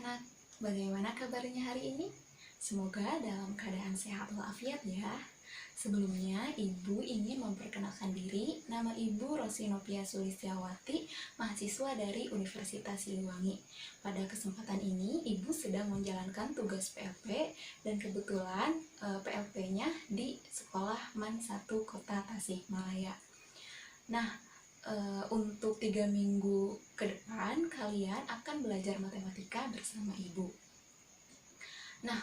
anak-anak, bagaimana kabarnya hari ini? Semoga dalam keadaan sehat walafiat ya. Sebelumnya, Ibu ingin memperkenalkan diri. Nama Ibu Rosinopia Sulistiawati, mahasiswa dari Universitas Siliwangi. Pada kesempatan ini, Ibu sedang menjalankan tugas PLP dan kebetulan PLP-nya di Sekolah MAN 1 Kota Tasikmalaya. Nah, untuk 3 minggu ke depan kalian akan belajar matematika bersama Ibu. Nah,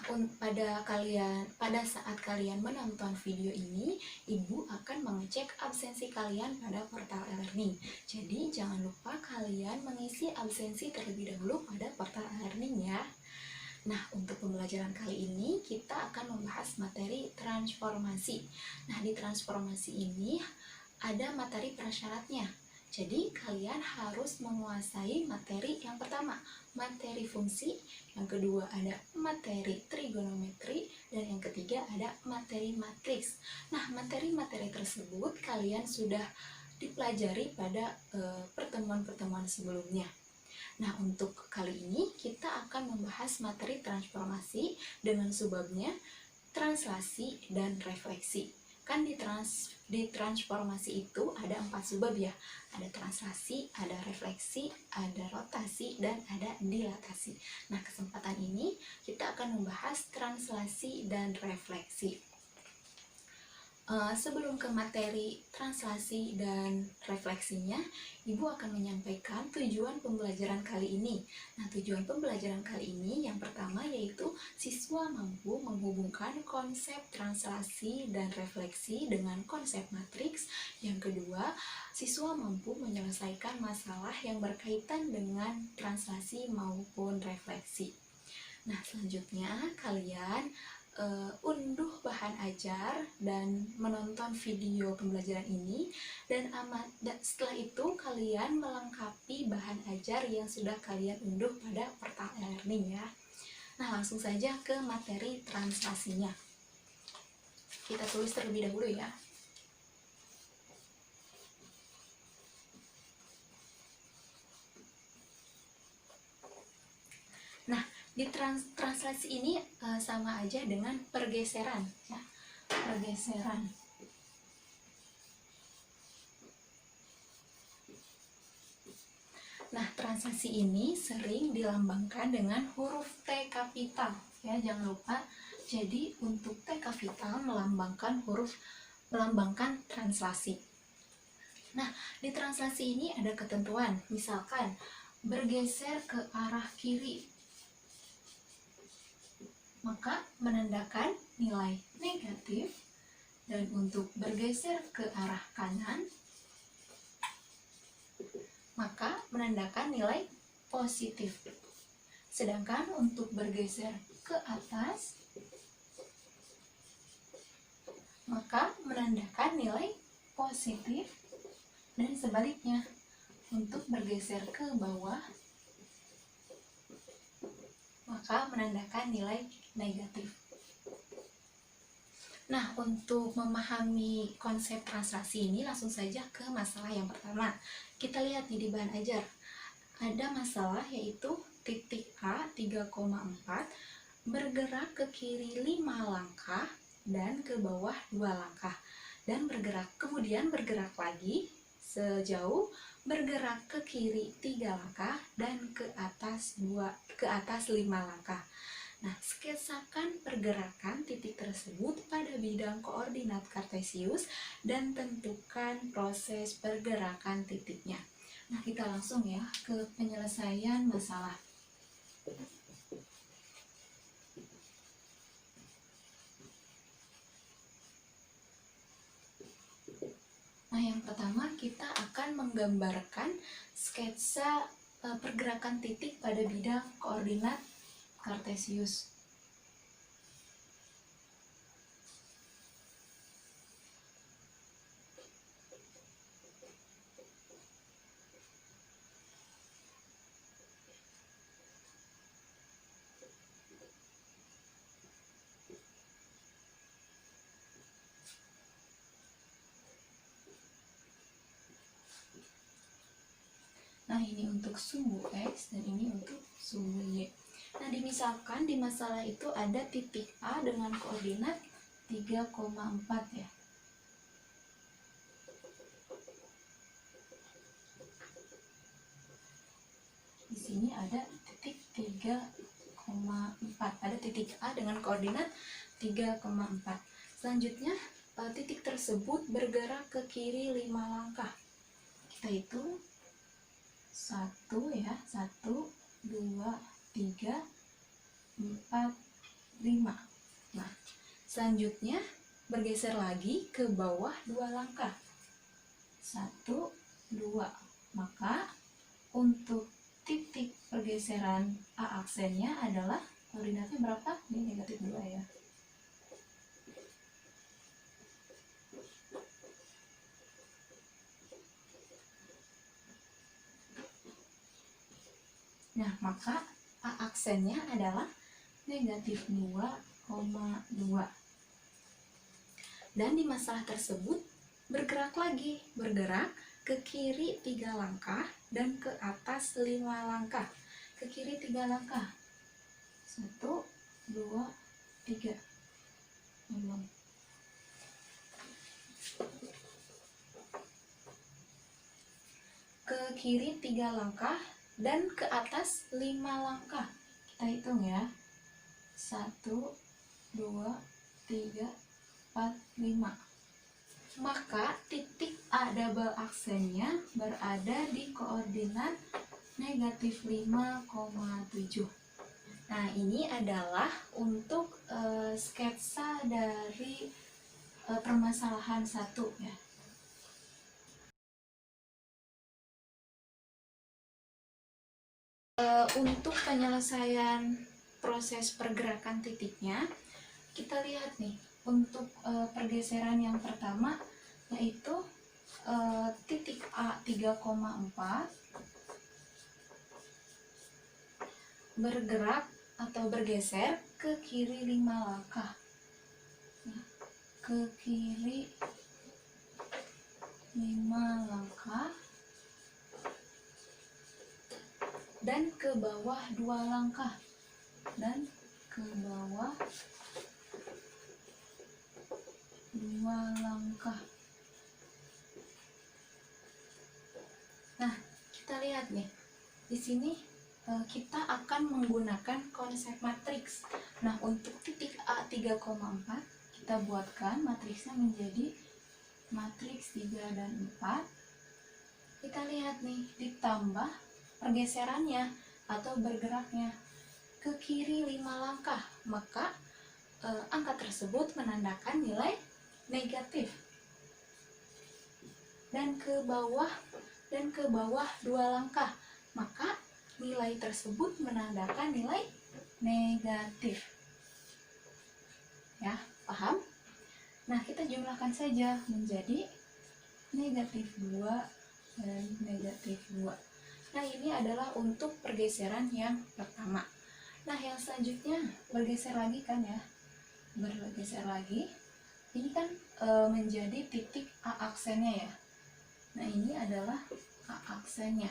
pada saat kalian menonton video ini, Ibu akan mengecek absensi kalian pada portal e-learning. Jadi, jangan lupa kalian mengisi absensi terlebih dahulu pada portal e-learning ya. Nah, untuk pembelajaran kali ini kita akan membahas materi transformasi. Nah, di transformasi ini ada materi prasyaratnya. Jadi kalian harus menguasai materi yang pertama, materi fungsi, yang kedua ada materi trigonometri, dan yang ketiga ada materi matriks. Nah, materi-materi tersebut kalian sudah dipelajari pada pertemuan-pertemuan sebelumnya. Nah, untuk kali ini kita akan membahas materi transformasi dengan subbabnya translasi dan refleksi. Kan di transformasi itu ada 4 subbab ya. Ada translasi, ada refleksi, ada rotasi, dan ada dilatasi. Nah, kesempatan ini kita akan membahas translasi dan refleksi. Sebelum ke materi translasi dan refleksinya, Ibu akan menyampaikan tujuan pembelajaran kali ini. Nah, tujuan pembelajaran kali ini yang pertama yaitu siswa mampu menghubungkan konsep translasi dan refleksi dengan konsep matriks. Yang kedua, siswa mampu menyelesaikan masalah yang berkaitan dengan translasi maupun refleksi. Nah, selanjutnya kalian unduh bahan ajar dan menonton video pembelajaran ini, dan setelah itu kalian melengkapi bahan ajar yang sudah kalian unduh pada portal e-learning ya. Nah, langsung saja ke materi translasinya. Kita tulis terlebih dahulu ya. Nah, di translasi ini sama aja dengan pergeseran ya. Pergeseran. Nah, translasi ini sering dilambangkan dengan huruf T kapital ya, jangan lupa. Jadi untuk T kapital melambangkan translasi. Nah, di translasi ini ada ketentuan, misalkan bergeser ke arah kiri, maka menandakan nilai negatif, dan untuk bergeser ke arah kanan, maka menandakan nilai positif. Sedangkan untuk bergeser ke atas, maka menandakan nilai positif, dan sebaliknya, untuk bergeser ke bawah, maka menandakan nilai negatif. Nah, untuk memahami konsep translasi ini langsung saja ke masalah yang pertama. Kita lihat di bahan ajar. Ada masalah yaitu titik A 3,4 bergerak ke kiri 5 langkah dan ke bawah 2 langkah. Dan kemudian bergerak lagi sejauh bergerak ke kiri 3 langkah dan ke atas 5 langkah. Nah, sketsakan pergerakan titik tersebut pada bidang koordinat kartesius dan tentukan proses pergerakan titiknya. Nah, kita langsung ya ke penyelesaian masalah. Nah, yang pertama kita akan menggambarkan sketsa pergerakan titik pada bidang koordinat kartesius. Nah, ini untuk sumbu X dan ini untuk sumbu Y. dimisalkan di masalah itu ada titik A dengan koordinat 3,4 ya. Di sini ada titik 3,4. Ada titik A dengan koordinat 3,4. Selanjutnya titik tersebut bergerak ke kiri 5 langkah. Kita hitung 1 ya, 1, 2, 3, 4, 5. Nah, selanjutnya bergeser lagi ke bawah 2 langkah. 1, 2. Maka untuk titik pergeseran A aksennya adalah koordinatnya berapa? Ini negatif 2 ya. Nah, maka A aksennya adalah negatif 2,2. Dan di masalah tersebut bergerak lagi, bergerak ke kiri 3 langkah dan ke atas 5 langkah. Ke kiri 3 langkah. 1, 2, 3. Belum. Ke kiri 3 langkah dan ke atas 5 langkah. Kita hitung ya. 1, 2, 3, 4, 5. Maka titik A double aksennya berada di koordinat negatif 5,7. Nah, ini adalah untuk sketsa dari permasalahan 1 ya. Untuk penyelesaian proses pergerakan titiknya, kita lihat nih, untuk pergeseran yang pertama yaitu titik A 3,4 bergerak atau bergeser ke kiri 5 langkah. Nah, ke kiri 5 langkah dan ke bawah 2 langkah dan ke bawah 2 langkah. Nah, kita lihat nih. Di sini kita akan menggunakan konsep matriks. Nah, untuk titik A 3,4 kita buatkan matriksnya menjadi matriks 3 dan 4. Kita lihat nih, ditambah pergeserannya atau bergeraknya ke kiri 5 langkah, maka angka tersebut menandakan nilai negatif. Dan ke bawah 2 langkah, maka nilai tersebut menandakan nilai negatif. Ya, paham? Nah, kita jumlahkan saja menjadi negatif 2 dan negatif 2. Nah, ini adalah untuk pergeseran yang pertama. Nah, yang selanjutnya bergeser lagi kan ya. Bergeser lagi. Ini kan menjadi titik A aksennya ya. Nah, ini adalah A aksennya.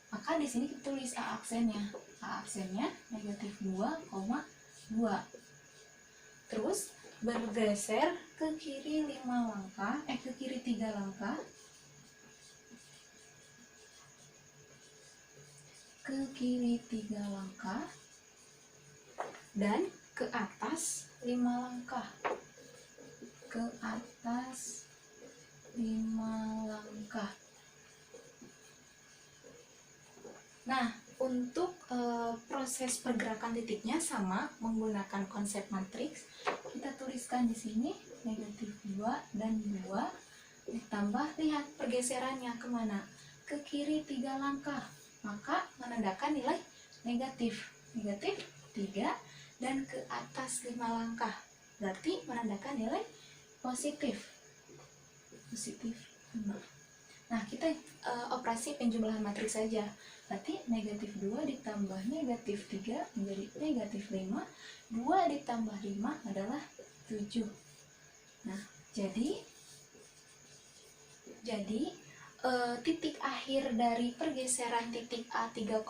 Maka di sini kita tulis A aksennya. A aksennya negatif 2,2. Terus bergeser ke kiri 5 langkah, ke kiri 3 langkah. Ke kiri 3 langkah dan ke atas 5 langkah. Ke atas 5 langkah. Nah, untuk proses pergerakan titiknya sama menggunakan konsep matriks. Kita tuliskan di sini negatif 2 dan 2 ditambah, lihat pergeserannya kemana? Ke kiri 3 langkah, maka menandakan nilai negatif. Negatif 3 dan ke atas 5 langkah, berarti menandakan nilai positif. Positif 5. Nah, kita operasi penjumlahan matriks saja. Berarti negatif 2 ditambah negatif 3 menjadi negatif 5. 2 ditambah 5 adalah 7. Nah, jadi titik akhir dari pergeseran titik A 3,4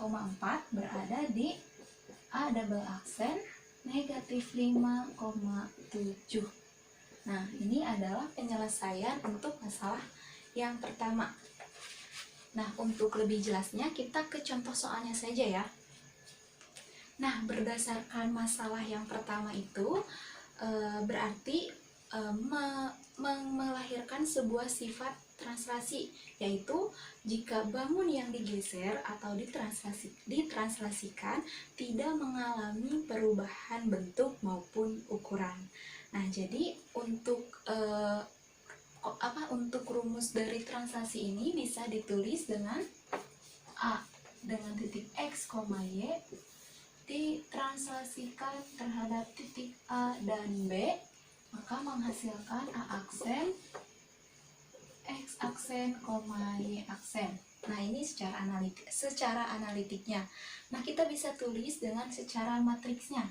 berada di A double aksen negatif 5,7. Nah, ini adalah penyelesaian untuk masalah yang pertama. Nah, untuk lebih jelasnya kita ke contoh soalnya saja ya. Nah, berdasarkan masalah yang pertama itu berarti melahirkan sebuah sifat translasi, yaitu jika bangun yang digeser atau ditranslasikan tidak mengalami perubahan bentuk maupun ukuran. Nah, jadi untuk rumus dari translasi ini bisa ditulis dengan A dengan titik X, Y ditranslasikan terhadap titik A dan B, maka menghasilkan A aksen, X aksen, Y aksen. Nah, ini secara analitiknya. Nah, kita bisa tulis dengan secara matriksnya.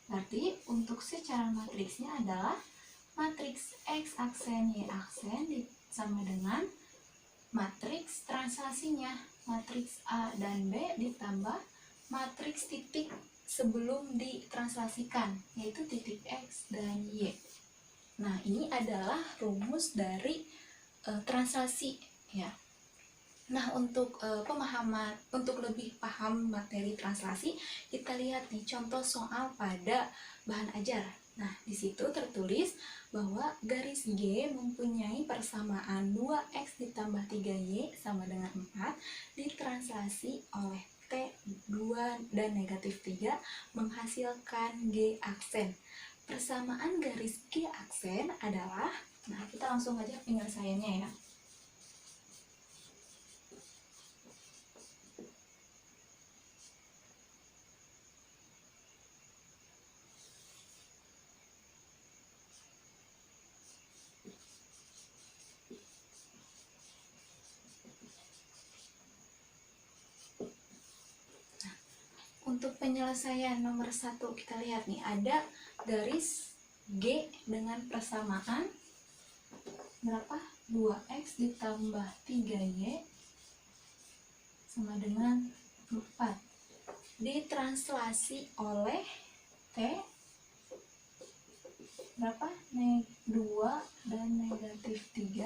Berarti untuk secara matriksnya adalah matriks X aksen, Y aksen sama dengan matriks translasinya, matriks A dan B ditambah matriks titik sebelum ditranslasikan, yaitu titik X dan Y. Nah, ini adalah rumus dari translasi ya. Nah, untuk untuk lebih paham materi translasi, kita lihat nih contoh soal pada bahan ajar. Nah, di situ tertulis bahwa garis G mempunyai persamaan 2X ditambah 3Y sama dengan 4 ditranslasi oleh T 2 dan negatif 3 menghasilkan G aksen. Persamaan garis G aksen adalah, nah kita langsung aja penyelesaiannya ya. Untuk penyelesaian nomor 1 kita lihat nih, ada garis G dengan persamaan berapa? 2X ditambah 3Y sama dengan 4 ditranslasi oleh T berapa? 2 dan negatif 3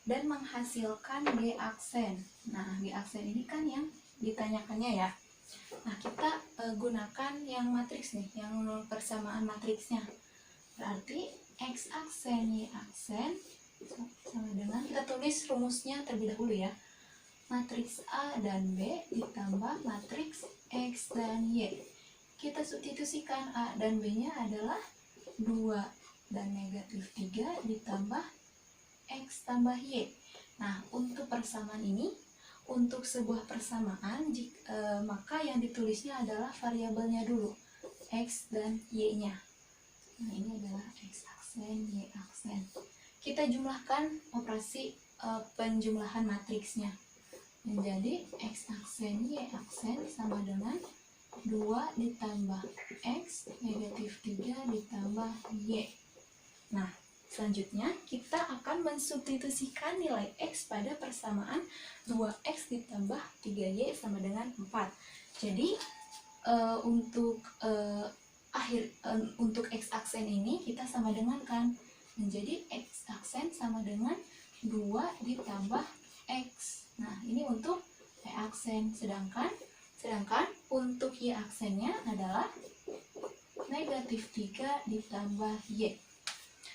dan menghasilkan G aksen. Nah, G aksen ini kan yang ditanyakannya ya. Nah, kita gunakan yang matriks nih, yang persamaan matriksnya. Berarti X aksen, Y aksen sama dengan, kita tulis rumusnya terlebih dahulu ya. Matriks A dan B ditambah matriks X dan Y. Kita substitusikan A dan B-nya adalah 2 dan negatif 3 ditambah X tambah Y. Nah, untuk persamaan ini, untuk sebuah persamaan, maka yang ditulisnya adalah variabelnya dulu, X dan Y-nya. Nah, ini adalah X aksen, Y aksen. Kita jumlahkan operasi penjumlahan matriksnya. Menjadi X aksen, Y aksen sama dengan 2 ditambah X, negatif 3 ditambah Y. Nah, selanjutnya kita akan mensubstitusikan nilai X pada persamaan 2X ditambah 3Y sama dengan 4. Jadi untuk X aksen ini kita sama dengan kan, menjadi X aksen sama dengan 2 ditambah X. Nah, ini untuk Y aksen, sedangkan untuk Y aksennya adalah negatif 3 ditambah Y.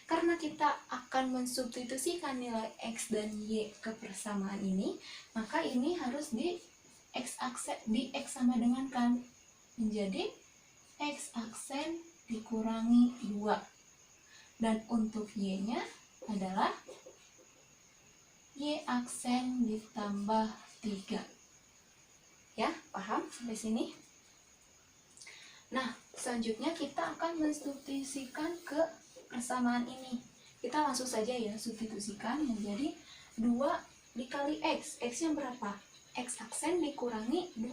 Karena kita akan mensubstitusikan nilai X dan Y ke persamaan ini, maka ini harus di X sama dengan kan, menjadi X aksen dikurangi 2. Dan untuk Y-nya adalah Y aksen ditambah 3. Ya, paham sampai sini? Nah, selanjutnya kita akan mensubstitusikan ke persamaan ini. Kita langsung saja ya substitusikan menjadi 2 dikali X. X-nya berapa? X aksen dikurangi 2.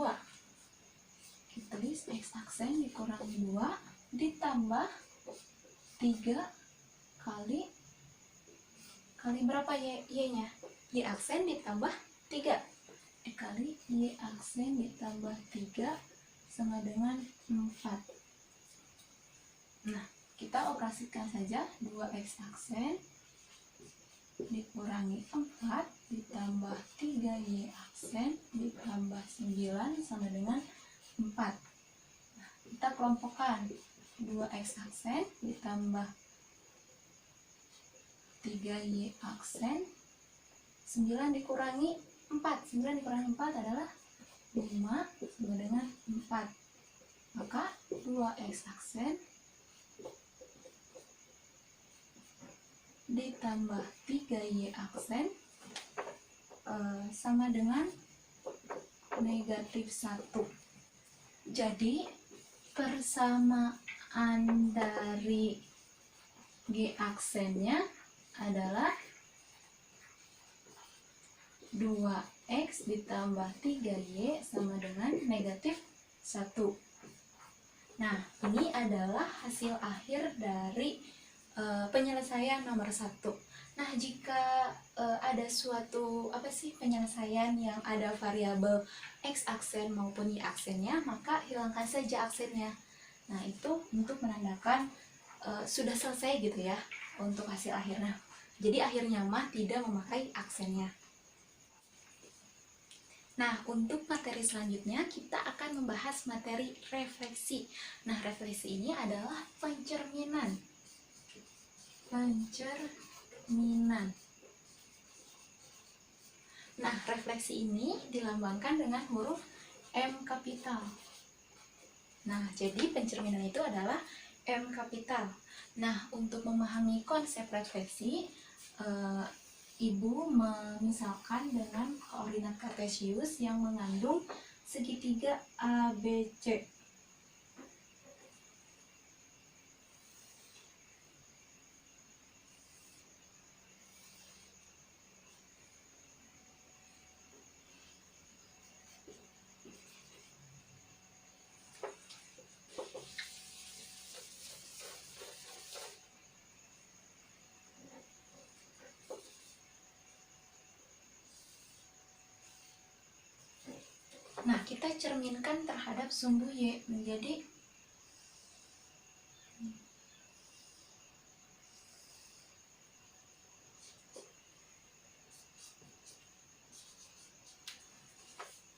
Kita tulis X aksen dikurangi 2 ditambah 3 kali berapa Y-nya? Y aksen ditambah 3 dikali Y aksen ditambah 3 sama dengan 4. Nah, kita operasikan saja 2x aksen dikurangi 4 ditambah 3y aksen ditambah 9 sama dengan 4. Nah, kita kelompokkan 2x aksen ditambah 3y aksen, 9 dikurangi 4. 9 dikurangi 4 adalah 5 sama dengan 4. Maka 2x aksen ditambah 3y aksen sama dengan negatif 1. Jadi persamaan dari g aksennya adalah 2x ditambah 3y sama dengan negatif 1. Nah, ini adalah hasil akhir dari penyelesaian nomor 1. Nah, jika ada suatu penyelesaian yang ada variabel x aksen maupun y aksennya, maka hilangkan saja aksennya. Nah, itu untuk menandakan sudah selesai gitu ya untuk hasil akhirnya. Jadi akhirnya mah tidak memakai aksennya. Nah, untuk materi selanjutnya kita akan membahas materi refleksi. Nah, refleksi ini adalah pencerminan. Nah, refleksi ini dilambangkan dengan huruf M kapital. Nah, jadi pencerminan itu adalah M kapital. Nah, untuk memahami konsep refleksi, Ibu memisalkan dengan koordinat kartesius yang mengandung segitiga ABC. Nah, kita cerminkan terhadap sumbu Y menjadi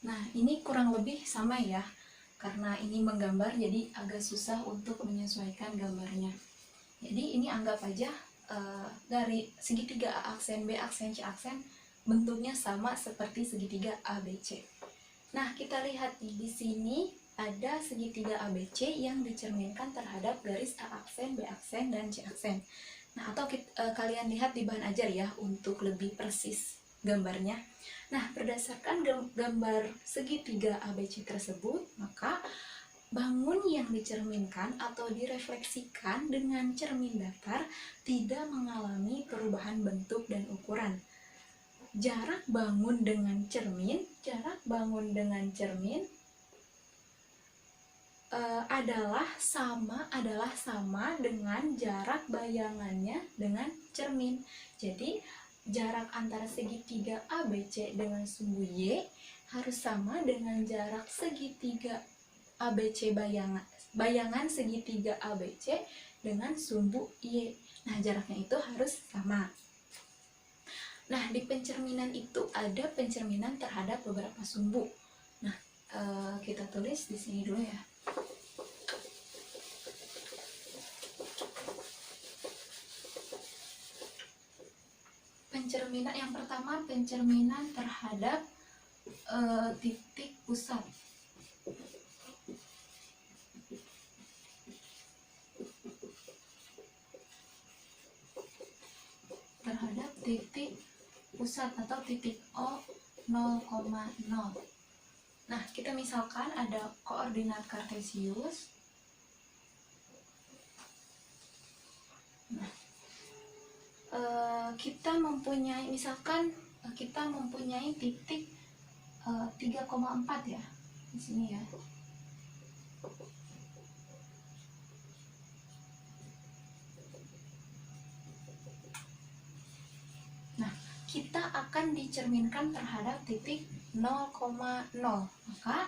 Nah, ini kurang lebih sama ya. Karena ini menggambar jadi agak susah untuk menyesuaikan gambarnya. Jadi ini anggap aja dari segitiga A aksen, B aksen, C aksen bentuknya sama seperti segitiga ABC. Nah, kita lihat nih, di sini ada segitiga ABC yang dicerminkan terhadap garis A aksen, B aksen, dan C aksen. Nah, atau kalian lihat di bahan ajar ya untuk lebih persis gambarnya. Nah, berdasarkan gambar segitiga ABC tersebut, maka bangun yang dicerminkan atau direfleksikan dengan cermin datar tidak mengalami perubahan bentuk dan ukuran. Jarak bangun dengan cermin adalah sama dengan jarak bayangannya dengan cermin. Jadi jarak antara segitiga ABC dengan sumbu Y harus sama dengan jarak segitiga ABC bayangan segitiga ABC dengan sumbu Y. Nah, jaraknya itu harus sama. Nah, di pencerminan itu ada pencerminan terhadap beberapa sumbu. Nah, kita tulis di sini dulu ya. Pencerminan yang pertama, pencerminan terhadap titik pusat. Terhadap titik pusat atau titik O 0,0. Nah, kita misalkan ada koordinat kartesius. Nah, kita mempunyai titik 3,4 ya di sini ya. Nah, kita akan dicerminkan terhadap titik 0,0. Maka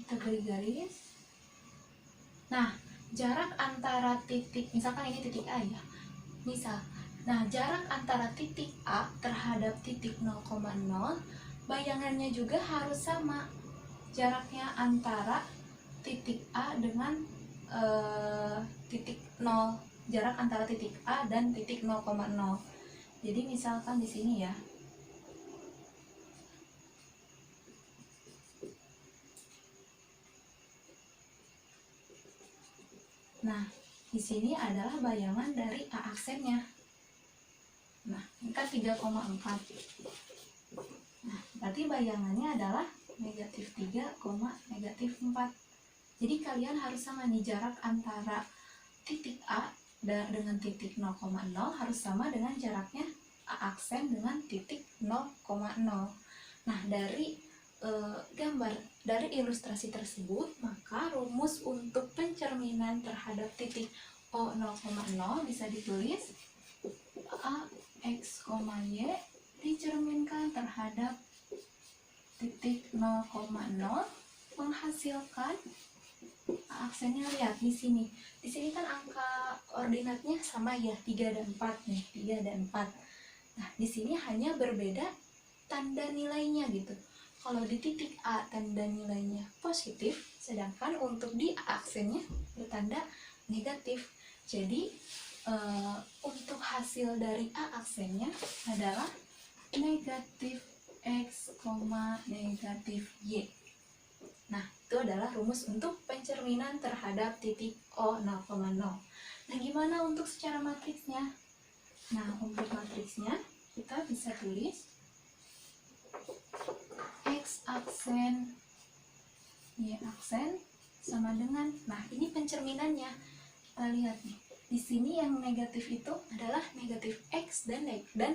kita beri garis. Nah, jarak antara titik, misalkan ini titik A ya, nah jarak antara titik A terhadap titik 0,0, bayangannya juga harus sama. Jaraknya antara titik A dengan titik 0, jarak antara titik A dan titik 0,0. Jadi misalkan di sini ya, nah di sini adalah bayangan dari A aksennya. Nah, ini kan 3,4. Nah, berarti bayangannya adalah negatif 3, negatif 4. Jadi kalian harus sama nih, jarak antara titik A dengan titik 0,0 harus sama dengan jaraknya A aksen dengan titik 0,0. Nah, dari dari ilustrasi tersebut, maka rumus untuk pencerminan terhadap titik O 0,0 bisa ditulis A X, Y dicerminkan terhadap titik 0,0 menghasilkan aksennya. Lihat di sini. Di sini kan angka koordinatnya sama ya, 3 dan 4 nih, 3 dan 4. Nah, di sini hanya berbeda tanda nilainya gitu. Kalau di titik A tanda nilainya positif, sedangkan untuk di A aksennya bertanda negatif. Jadi untuk hasil dari A aksennya adalah negatif X, negatif Y. Nah, itu adalah rumus untuk pencerminan terhadap titik O 0,0. Nah, gimana untuk secara matriksnya? Nah, untuk matriksnya kita bisa tulis X aksen, Y aksen sama dengan, nah ini pencerminannya. Kita lihat nih. Di sini yang negatif itu adalah negatif X dan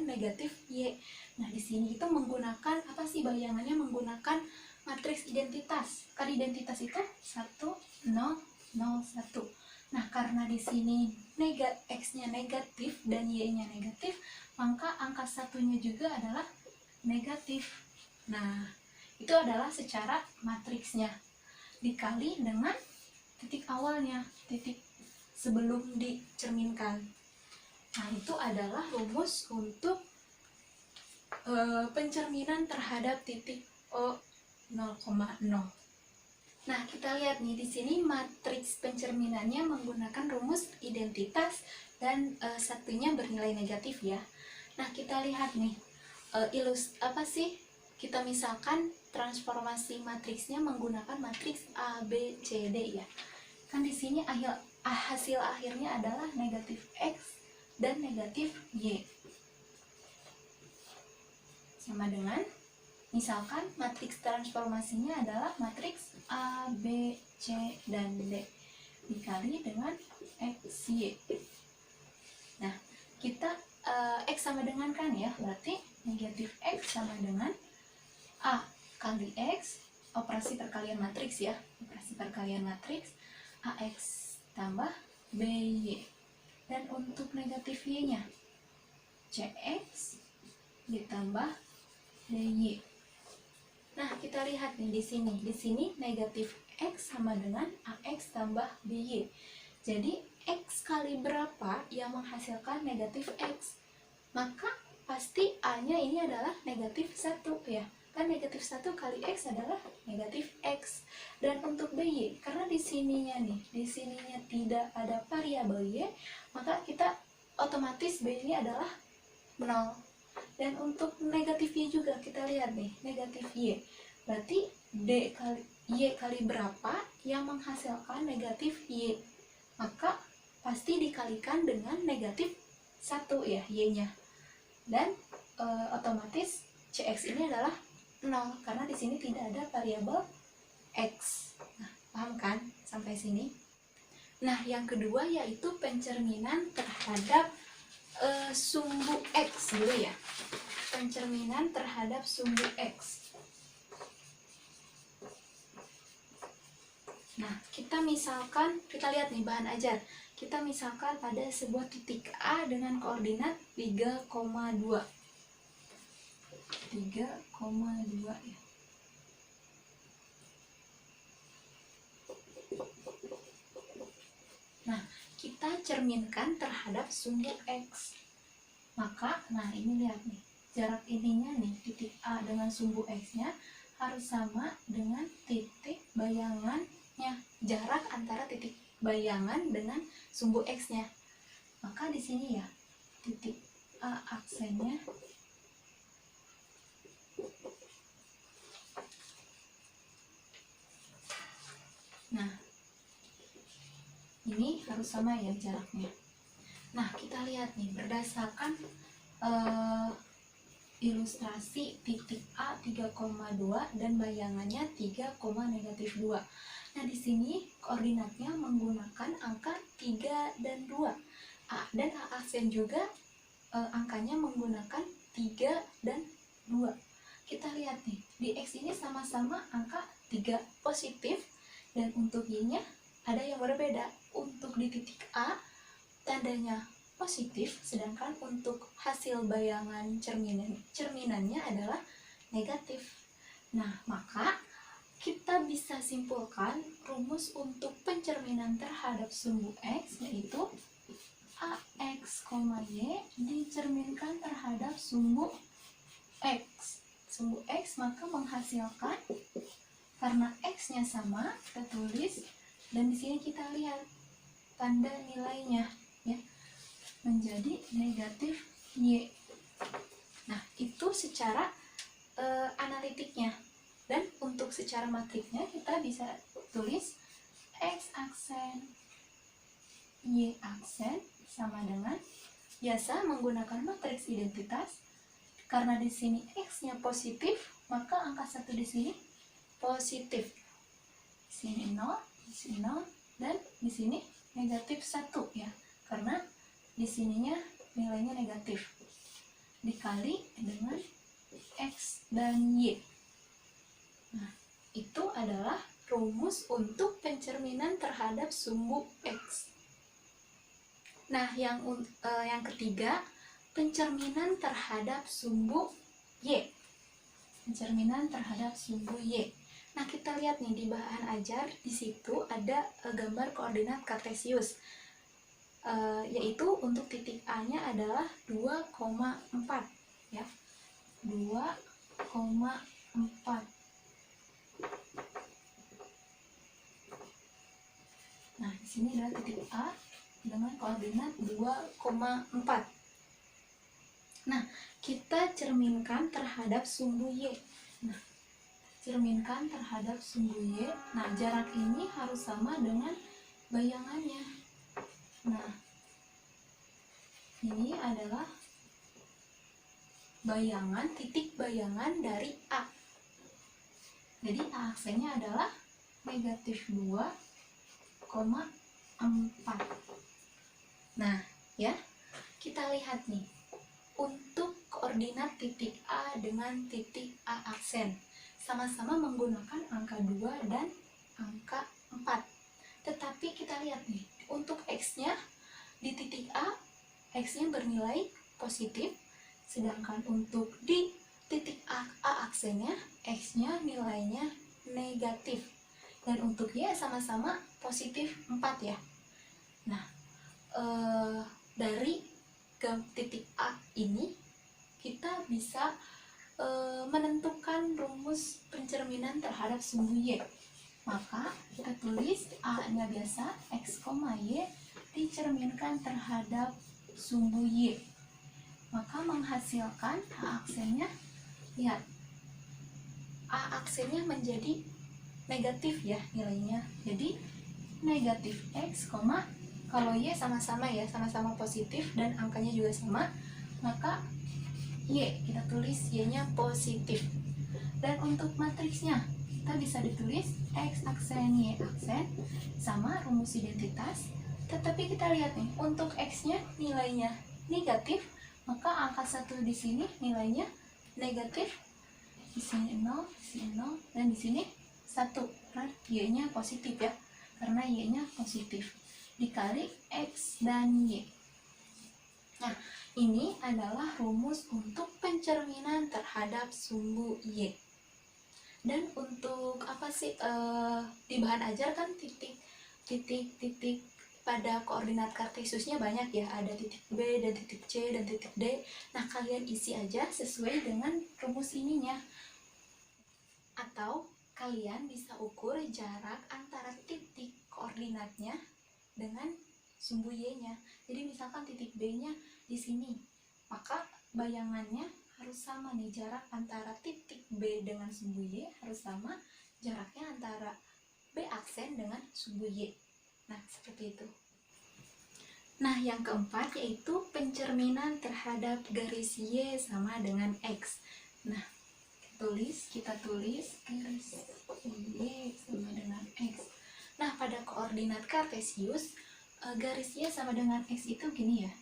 negatif Y. Nah, di sini itu menggunakan apa sih bayangannya? Menggunakan matriks identitas. Kan identitas itu 1, 0, 0, 1. Nah, karena di sini X-nya negatif dan Y-nya negatif, maka angka satunya juga adalah negatif. Nah, itu adalah secara matriksnya. Dikali dengan titik awalnya, titik sebelum dicerminkan. Nah, itu adalah rumus untuk pencerminan terhadap titik O 0,0. Nah, kita lihat nih di sini matriks pencerminannya menggunakan rumus identitas dan satunya bernilai negatif ya. Nah, kita lihat nih apa sih? Kita misalkan transformasi matriksnya menggunakan matriks A, B, C, D ya. Kan di sini hasil akhirnya adalah negatif X dan negatif Y. Sama dengan, misalkan matriks transformasinya adalah matriks A, B, C, dan D dikali dengan X, Y. Nah, kita X sama dengan kan ya, berarti negatif X sama dengan A kali X, operasi perkalian matriks ya, operasi perkalian matriks, AX tambah BY. Dan untuk negatif Y-nya, CX ditambah DY. Nah, kita lihat nih di sini. Di sini negatif X sama dengan AX tambah BY. Jadi, X kali berapa yang menghasilkan negatif X? Maka pasti A-nya ini adalah negatif 1 ya. Kan negatif 1 kali X adalah negatif X. Dan untuk BY, karena di sininya tidak ada variabel Y, maka kita otomatis BY ini adalah 0. Dan untuk negatif Y juga, kita lihat nih, negatif Y. Berarti Y kali berapa yang menghasilkan negatif Y? Maka pasti dikalikan dengan negatif 1 ya, Y-nya. Dan otomatis CX ini adalah 0 karena di sini tidak ada variabel X. Nah, paham kan sampai sini? Nah, yang kedua yaitu pencerminan terhadap sumbu X dulu ya. Pencerminan terhadap sumbu X. Nah, kita lihat nih bahan ajar. Kita misalkan pada sebuah titik A dengan koordinat 3,2. 3,2 ya. kita cerminkan terhadap sumbu X. Maka, nah ini lihat nih, jarak ininya nih, titik A dengan sumbu X-nya harus sama dengan titik bayangannya, jarak antara titik bayangan dengan sumbu X-nya. Maka di sini ya, titik A aksennya nah, ini harus sama ya jaraknya. Nah, kita lihat nih, berdasarkan ilustrasi titik A 3,2 dan bayangannya 3,-2. Nah, di sini koordinatnya menggunakan angka 3 dan 2. A dan A aksen juga angkanya menggunakan 3 dan 2. Kita lihat nih, di X ini sama-sama angka 3 positif, dan untuk Y-nya ada yang berbeda. Untuk di titik A tandanya positif, sedangkan untuk hasil bayangan cerminannya adalah negatif. Nah, maka kita bisa simpulkan rumus untuk pencerminan terhadap sumbu X, yaitu AX, Y dicerminkan terhadap sumbu X. Sumbu X maka menghasilkan, karena X-nya sama, kita tulis, dan di sini kita lihat tanda nilainya ya, menjadi negatif Y. Nah, itu secara analitiknya. Dan untuk secara matriknya kita bisa tulis X aksen Y aksen sama dengan, biasa menggunakan matriks identitas. Karena di sini X-nya positif, maka angka 1 di sini positif. Di sini 0, di sini 0, dan di sini negatif 1 ya. Karena di sininya nilainya negatif. Dikali dengan X dan Y. Nah, itu adalah rumus untuk pencerminan terhadap sumbu X. Nah, yang ketiga, pencerminan terhadap sumbu Y. Pencerminan terhadap sumbu Y. Nah, kita lihat nih di bahan ajar, di situ ada gambar koordinat kartesius. Yaitu untuk titik A-nya adalah 2,4 ya. 2,4. Nah, di sini adalah titik A dengan koordinat 2,4. Nah, kita cerminkan terhadap sumbu Y. Nah, cerminkan terhadap sumbu Y. Nah, jarak ini harus sama dengan bayangannya. Nah, ini adalah bayangan, titik bayangan dari A. Jadi A aksennya adalah negatif 2,4. Nah, ya, kita lihat nih, untuk koordinat titik A dengan titik A aksen sama-sama menggunakan angka 2 dan angka 4. Tetapi kita lihat nih, untuk X-nya di titik A, X-nya bernilai positif, sedangkan untuk di titik A aksennya, X-nya nilainya negatif. Dan untuk Y sama-sama positif 4 ya. Nah, dari ke titik A ini kita bisa menentukan rumus pencerminan terhadap sumbu Y. Maka kita tulis A-nya biasa, X, Y dicerminkan terhadap sumbu Y. Maka menghasilkan A aksennya, lihat, A aksennya menjadi negatif ya nilainya. Jadi negatif X, kalau Y sama-sama ya, sama-sama positif dan angkanya juga sama, maka Y, kita tulis Y-nya positif. Dan untuk matriksnya, kita bisa ditulis X aksen Y aksen sama rumus identitas. Tetapi kita lihat nih, untuk X-nya nilainya negatif, maka angka 1 di sini nilainya negatif. Di sini 0, di sini 0, dan di sini 1. Nah, Y-nya positif ya, karena Y-nya positif. Dikali X dan Y. Nah, ini adalah rumus untuk pencerminan terhadap sumbu Y. Dan untuk apa sih, di bahan ajar kan titik pada koordinat kartesiusnya banyak ya, ada titik B dan titik C dan titik D. Nah, kalian isi aja sesuai dengan rumus ininya. Atau kalian bisa ukur jarak antara titik koordinatnya dengan sumbu Y-nya. Jadi misalkan titik B-nya di sini, maka bayangannya harus sama nih, jarak antara titik B dengan sumbu Y harus sama jaraknya antara B aksen dengan sumbu Y. Nah, seperti itu. Nah, yang keempat yaitu pencerminan terhadap garis Y sama dengan X. Nah, kita tulis garis Y sama dengan X. Nah, pada koordinat kartesius, garis Y sama dengan X itu gini ya.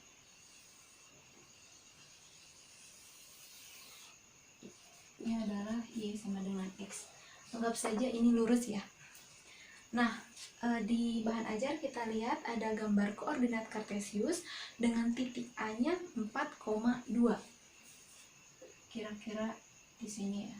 Ini adalah Y sama dengan X. Anggap saja ini lurus ya. Nah, di bahan ajar kita lihat ada gambar koordinat kartesius dengan titik A-nya 4,2. Kira-kira di sini ya.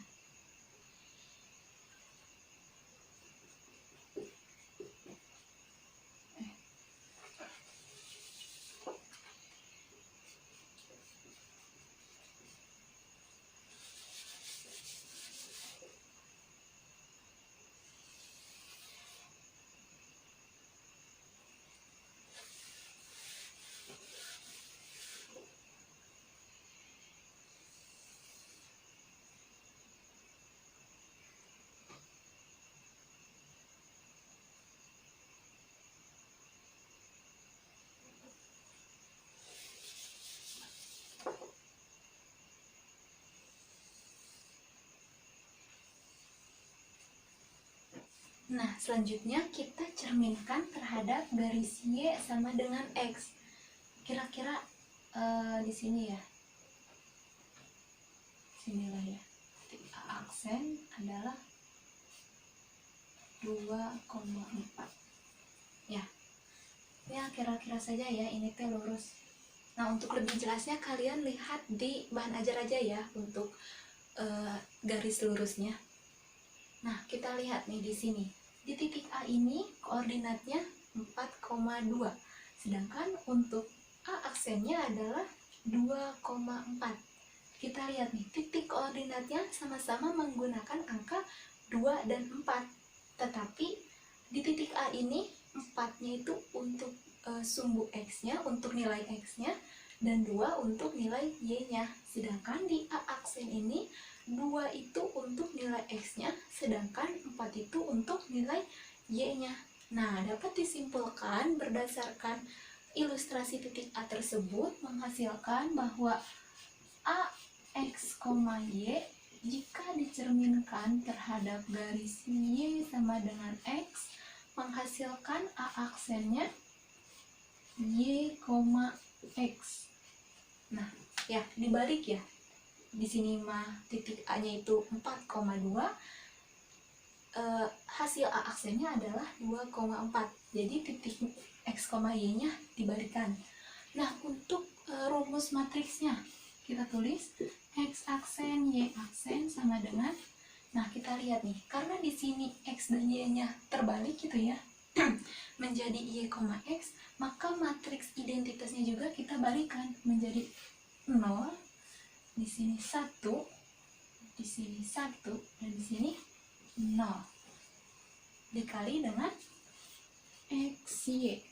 Nah, selanjutnya kita cerminkan terhadap garis Y sama dengan X. Kira-kira di sini ya. Sinilah ya. Titik A aksen adalah 2,4. Ya. Ya, kira-kira saja ya, ini teh lurus. Nah, untuk lebih jelasnya kalian lihat di bahan ajar aja ya untuk garis lurusnya. Nah, kita lihat nih di sini. Di titik A ini koordinatnya 4,2. Sedangkan untuk A aksennya adalah 2,4. Kita lihat nih, titik koordinatnya sama-sama menggunakan angka 2 dan 4. Tetapi di titik A ini 4-nya itu untuk sumbu X-nya, untuk nilai X-nya, dan 2 untuk nilai Y-nya. Sedangkan di A aksen ini 2 itu untuk nilai X-nya, sedangkan 4 itu untuk nilai Y-nya. Nah, dapat disimpulkan berdasarkan ilustrasi titik A tersebut menghasilkan bahwa A, X, Y jika dicerminkan terhadap garis Y sama dengan X menghasilkan A aksennya Y, X. Nah, ya dibalik ya. Di sini mah titik A-nya itu 4,2, hasil A aksennya adalah 2,4. Jadi titik X, Y-nya dibalikan. Nah, untuk rumus matriksnya kita tulis X aksen, Y aksen sama dengan, nah kita lihat nih, karena di sini X dan Y-nya terbalik gitu ya, menjadi Y, X, maka matriks identitasnya juga kita balikan menjadi 0, di sini 1, di sini 1, dan di sini 0 dikali dengan XY.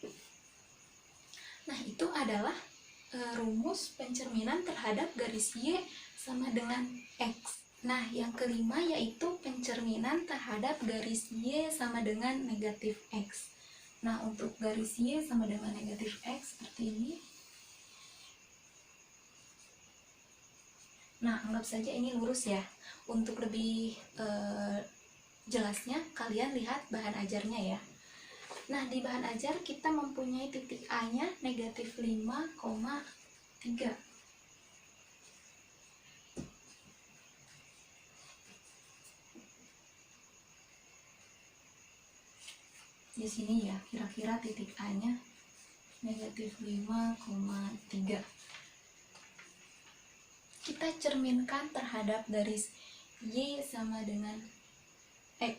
Nah, itu adalah rumus pencerminan terhadap garis Y sama dengan X. Nah, yang kelima yaitu pencerminan terhadap garis Y sama dengan negatif X. Nah, untuk garis Y sama dengan negatif X seperti ini. Nah, anggap saja ini lurus ya. Untuk lebih jelasnya, kalian lihat bahan ajarnya ya. Nah, di bahan ajar kita mempunyai titik A-nya negatif 5,3. Di sini ya, kira-kira titik A-nya negatif 5,3. Kita cerminkan terhadap garis Y sama dengan X.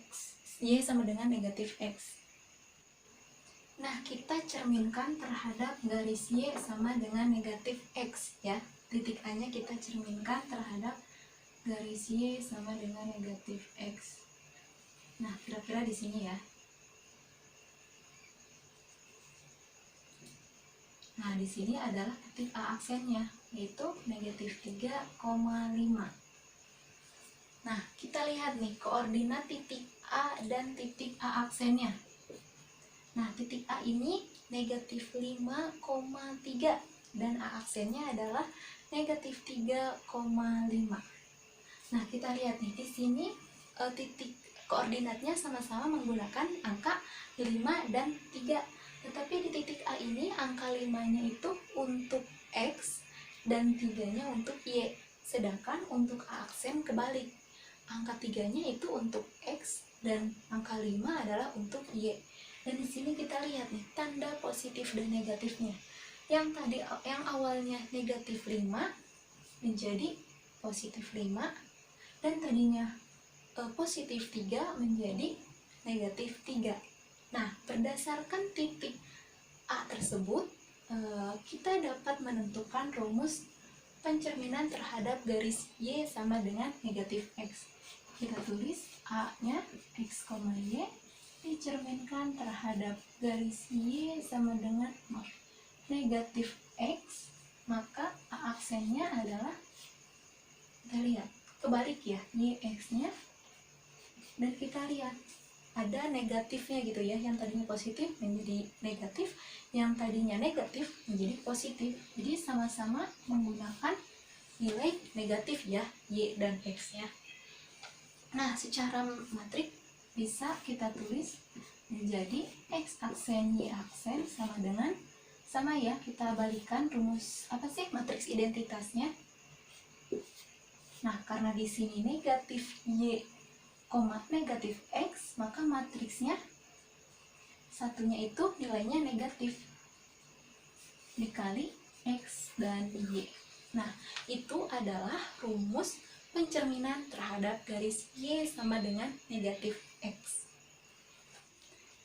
Y sama dengan negatif X. Nah, kita cerminkan terhadap garis Y sama dengan negatif X ya. Titik A-nya kita cerminkan terhadap garis Y sama dengan negatif X. Nah, kira-kira di sini ya. Nah, di sini adalah titik A aksennya, yaitu negatif 3,5. Nah, kita lihat nih koordinat titik A dan titik A aksennya. Nah, titik A ini negatif 5,3 dan A aksennya adalah negatif 3,5. Nah, kita lihat nih di sini titik koordinatnya sama-sama menggunakan angka 5 dan 3. Tetapi di titik A ini angka 5-nya itu untuk X dan 3-nya untuk Y. Sedangkan untuk A aksen kebalik. Angka 3-nya itu untuk X dan angka 5 adalah untuk Y. Dan di sini kita lihat nih tanda positif dan negatifnya. Yang awalnya negatif 5 menjadi positif 5 dan tadinya positif 3 menjadi negatif 3. Nah, berdasarkan titik A tersebut, kita dapat menentukan rumus pencerminan terhadap garis Y sama dengan negatif X. Kita tulis A-nya X, Y dicerminkan terhadap garis Y sama dengan negatif X, maka A aksennya adalah, kita lihat, kebalik ya, YX-nya, dan kita lihat ada negatifnya gitu ya, yang tadinya positif menjadi negatif, yang tadinya negatif menjadi positif. Jadi sama-sama menggunakan nilai negatif ya, Y dan X nya. Nah, secara matrik bisa kita tulis menjadi X aksen Y aksen sama ya, kita balikan rumus apa sih matriks identitasnya. Nah, karena di sini negatif Y, negatif X, maka matriksnya satunya itu nilainya negatif dikali X dan Y. Nah, itu adalah rumus pencerminan terhadap garis Y sama dengan negatif X.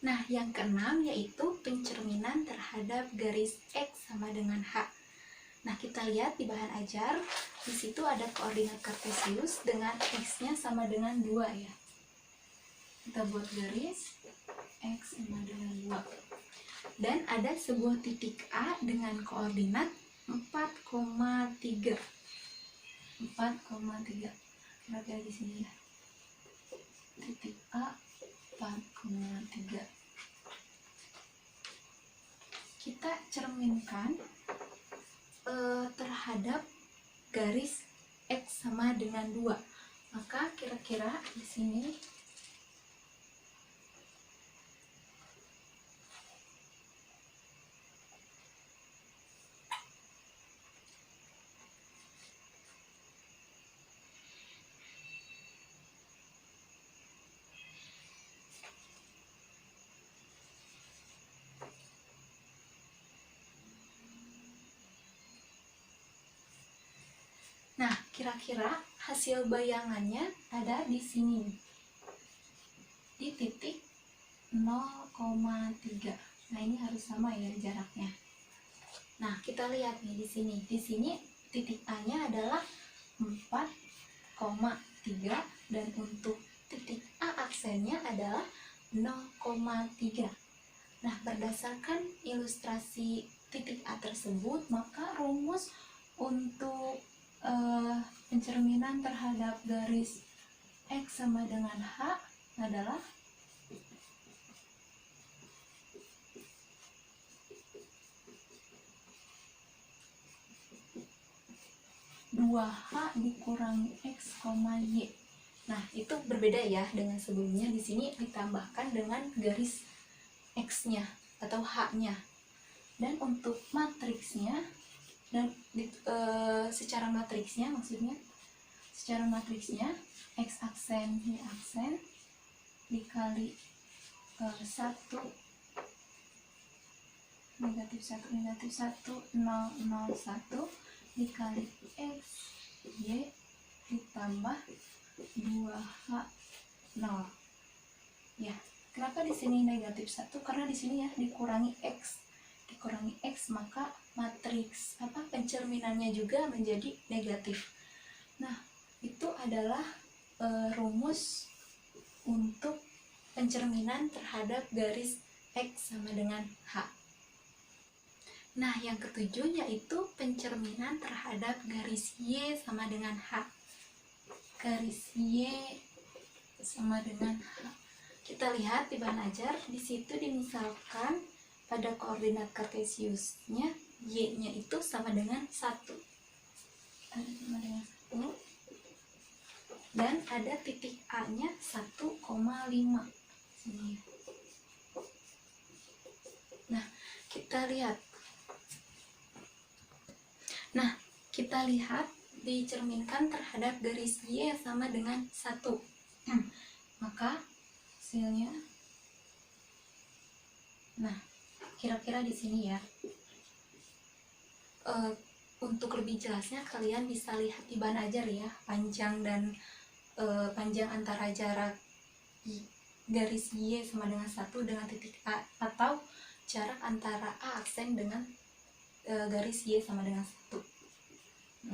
Nah, yang keenam yaitu pencerminan terhadap garis X sama dengan H. Nah, kita lihat di bahan ajar, di situ ada koordinat kartesius dengan X-nya sama dengan 2 ya. Kita buat garis X sama dengan 2. Dan ada sebuah titik A dengan koordinat 4,3. 4,3. Kita di sini ya. Titik A 4,3. Kita cerminkan terhadap garis X sama dengan 2. Maka kira-kira di sini Nah, kira-kira hasil bayangannya ada di sini, di titik 0,3. Nah, ini harus sama ya jaraknya. Nah, kita lihat nih di sini. Di sini titik A-nya adalah 4,3 dan untuk titik A aksennya adalah 0,3. Nah, berdasarkan ilustrasi titik A tersebut, maka rumus untuk pencerminan terhadap garis X sama dengan H adalah dua H dikurangi X, Y. Nah, itu berbeda ya dengan sebelumnya. Di sini ditambahkan dengan garis X-nya atau H-nya. Dan untuk matriksnya, dan secara matriksnya X aksen Y aksen dikali 1 negatif 1 negatif 1 0 0 1 dikali X Y ditambah 2H 0 ya. Kenapa di sini negatif 1? Karena di sini ya dikurangi X, maka matriks pencerminannya juga menjadi negatif. Nah, itu adalah rumus untuk pencerminan terhadap garis X sama dengan H. Nah, yang ketujuh yaitu pencerminan terhadap garis Y sama dengan H. Garis Y sama dengan H. Kita lihat di bahan ajar, di situ dimisalkan pada koordinat kartesiusnya Y-nya itu sama dengan 1. Sama dengan 1. Dan ada titik A-nya 1,5. Sini. Nah, kita lihat dicerminkan terhadap garis Y sama dengan 1. Maka hasilnya, nah kira-kira di sini ya. Untuk lebih jelasnya kalian bisa lihat di bahan ajar ya, panjang antara jarak garis Y sama dengan 1 dengan titik A, atau jarak antara A aksen dengan garis Y sama dengan 1.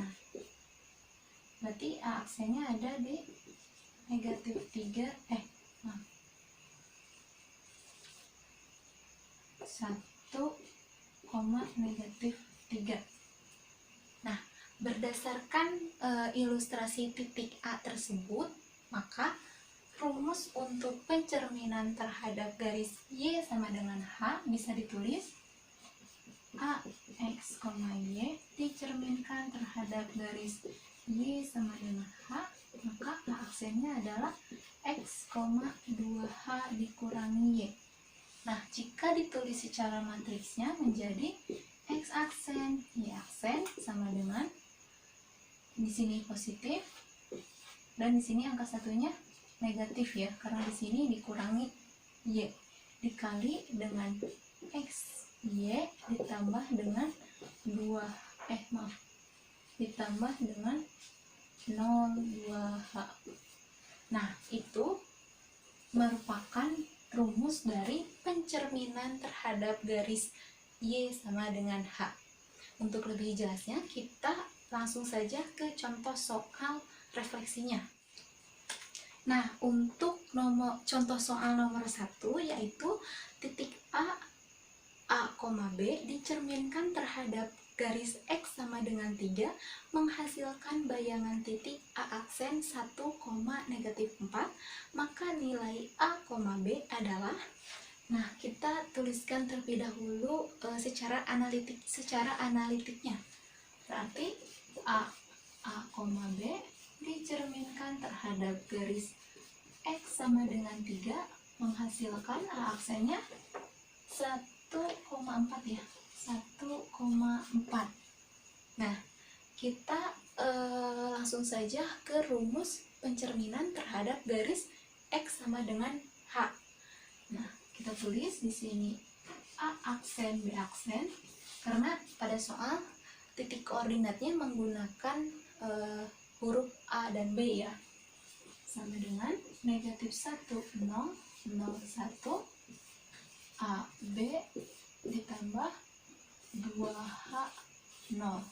Nah, berarti A aksennya ada di negatif 3, 1,-3. Nah, berdasarkan ilustrasi titik A tersebut, maka rumus untuk pencerminan terhadap garis Y sama dengan H bisa ditulis A X, Y dicerminkan terhadap garis Y sama dengan H, maka A aksennya adalah X, 2H dikurangi Y. Nah, jika ditulis secara matriksnya menjadi X aksen, Y aksen sama dengan di sini positif dan di sini angka satunya negatif ya, karena di sini dikurangi Y dikali dengan X Y ditambah dengan ditambah dengan 0,2H. Nah, itu merupakan rumus dari pencerminan terhadap garis Y sama dengan H. Untuk lebih jelasnya, kita langsung saja ke contoh soal refleksinya. Nah, untuk contoh soal nomor 1 yaitu titik A, B dicerminkan terhadap garis X sama dengan 3 menghasilkan bayangan titik A aksen 1,-4, maka nilai A, B adalah, nah kita tuliskan terlebih dahulu secara analitiknya. Berarti A, B dicerminkan terhadap garis X sama dengan 3 menghasilkan A aksennya 1,4 ya, 1,4. Nah, kita langsung saja ke rumus pencerminan terhadap garis X sama dengan H. Nah, kita tulis di sini A aksen, B aksen, karena pada soal titik koordinatnya menggunakan huruf A dan B ya, sama dengan negatif 1, 0, 0, 1, A, B ditambah 2H, 0.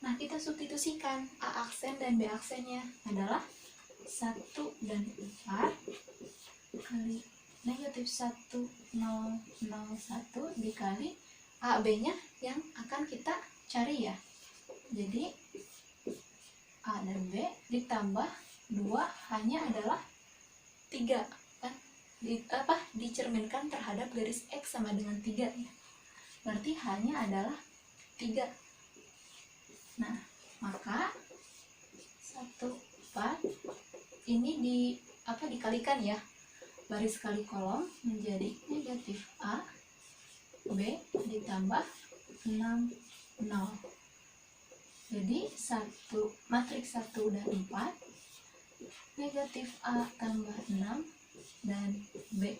Nah, kita substitusikan A aksen dan B aksennya adalah 1 dan 4 kali negatif 1, 0, 0, 1 dikali A, B nya yang akan kita cari ya. Jadi A dan B ditambah 2 hanya adalah 3 kan? Dicerminkan terhadap garis X sama dengan 3 ya. Berarti hanya adalah 3. Nah, maka 1, 4 ini dikalikan ya. Baris kali kolom menjadi negatif A, B ditambah 6, 0. Jadi matriks 1 dan 4 negatif A tambah 6 dan B.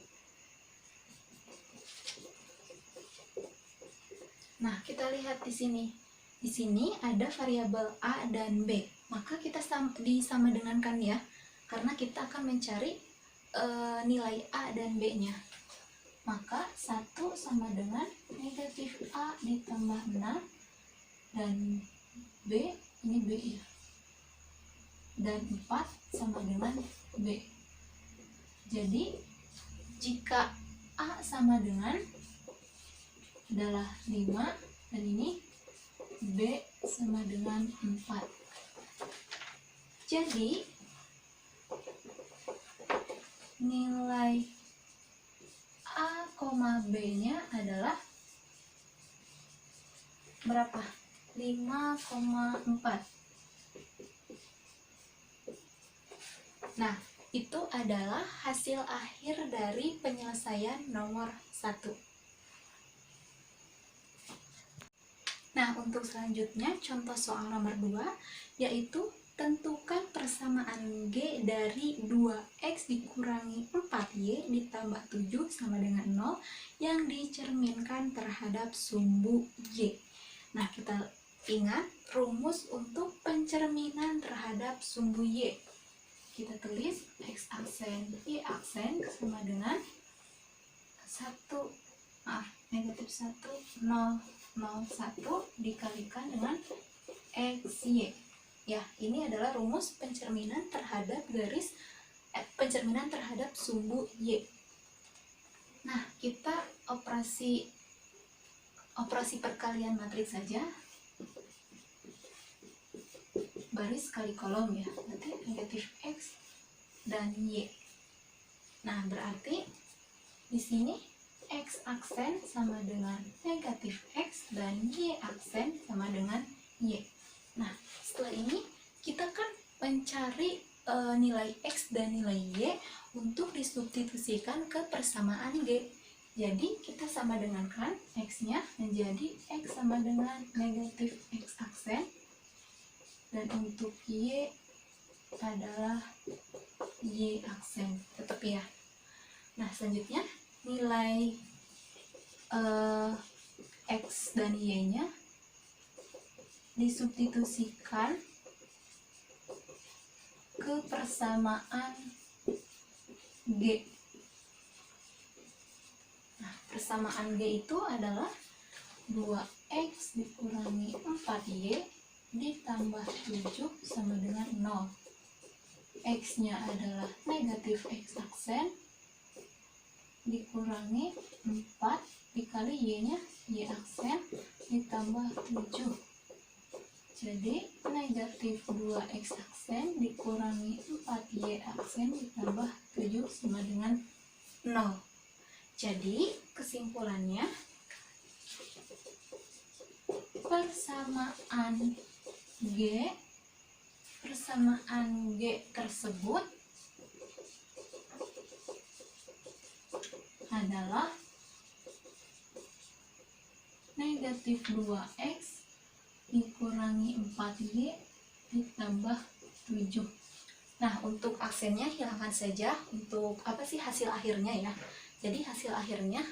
Nah, kita lihat di sini. Di sini ada variabel A dan B. Maka kita disamadengankan ya. Karena kita akan mencari nilai A dan B-nya. Maka 1 sama dengan negatif A ditambah 6, dan B, ini B ya, dan 4 sama dengan B. Jadi jika A sama dengan adalah 5, dan ini B sama dengan 4. Jadi nilai A, B-nya adalah berapa? 5,4. Nah, itu adalah hasil akhir dari penyelesaian nomor 1. Nah, untuk selanjutnya contoh soal nomor 2, yaitu tentukan persamaan G dari 2X dikurangi 4Y ditambah 7 sama dengan 0 yang dicerminkan terhadap sumbu Y. Nah, kita ingat rumus untuk pencerminan terhadap sumbu Y. Kita tulis X aksen Y aksen sama dengan negatif 1, 0, 0, 1 dikalikan dengan XY. Ya, ini adalah rumus pencerminan terhadap pencerminan terhadap sumbu Y. Nah, kita operasi perkalian matriks saja. Baris kali kolom ya, berarti negatif X dan Y. Nah, berarti di sini X aksen sama dengan negatif X dan Y aksen sama dengan Y. Nah, setelah ini kita kan mencari nilai X dan nilai Y untuk disubstitusikan ke persamaan G. Jadi kita sama dengankan X-nya menjadi X sama dengan negatif X aksen, dan untuk Y adalah Y aksen, tetap ya. Nah, selanjutnya nilai X dan Y-nya disubstitusikan ke persamaan G. Nah, persamaan G itu adalah 2X dikurangi 4Y ditambah 7 sama dengan 0. X-nya adalah negatif X aksen dikurangi 4 dikali Y-nya Y aksen ditambah 7. Jadi negatif 2X aksen dikurangi 4Y aksen ditambah 7 sama dengan 0. Jadi kesimpulannya persamaan G tersebut adalah negatif 2X dikurangi 4Y ditambah 7. Nah, untuk aksennya hilangkan saja. Untuk apa sih hasil akhirnya ya? Jadi hasil akhirnya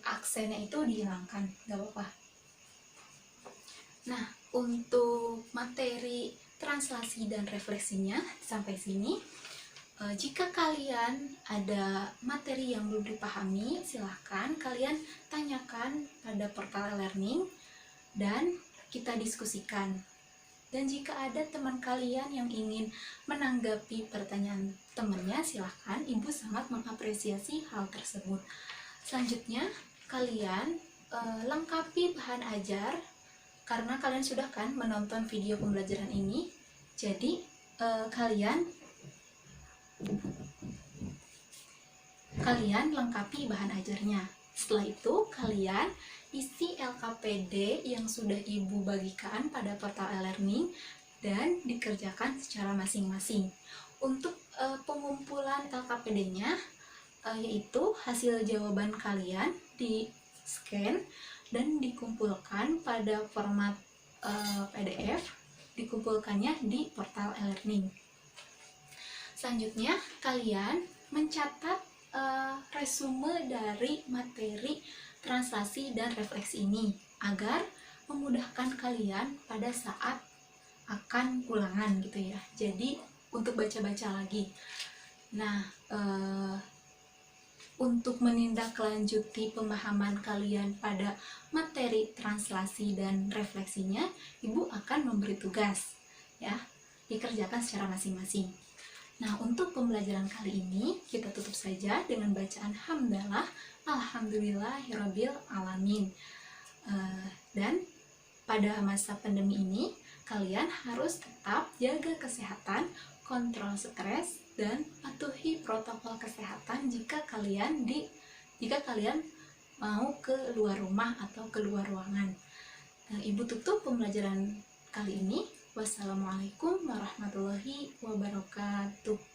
aksennya itu dihilangkan, gak apa-apa. Nah, untuk materi translasi dan refleksinya sampai sini. Jika kalian ada materi yang belum dipahami, silahkan kalian tanyakan pada portal e-learning dan kita diskusikan. Dan jika ada teman kalian yang ingin menanggapi pertanyaan temannya, silahkan. Ibu sangat mengapresiasi hal tersebut. Selanjutnya, kalian lengkapi bahan ajar, karena kalian sudah kan menonton video pembelajaran ini. Jadi, kalian lengkapi bahan ajarnya. Setelah itu, kalian isi LKPD yang sudah Ibu bagikan pada portal e-learning dan dikerjakan secara masing-masing. Untuk pengumpulan LKPD-nya, yaitu hasil jawaban kalian di scan dan dikumpulkan pada format PDF, dikumpulkannya di portal e-learning. Selanjutnya, kalian mencatat resume dari materi translasi dan refleksi ini agar memudahkan kalian pada saat akan ulangan gitu ya. Jadi untuk baca-baca lagi. Nah, untuk menindaklanjuti pemahaman kalian pada materi translasi dan refleksinya, Ibu akan memberi tugas, ya, dikerjakan secara masing-masing. Nah, untuk pembelajaran kali ini kita tutup saja dengan bacaan hamdalah alhamdulillahirabbil alamin. Dan pada masa pandemi ini kalian harus tetap jaga kesehatan, kontrol stres, dan patuhi protokol kesehatan jika kalian mau ke luar rumah atau keluar ruangan. Ibu tutup pembelajaran kali ini. Wassalamualaikum warahmatullahi wabarakatuh.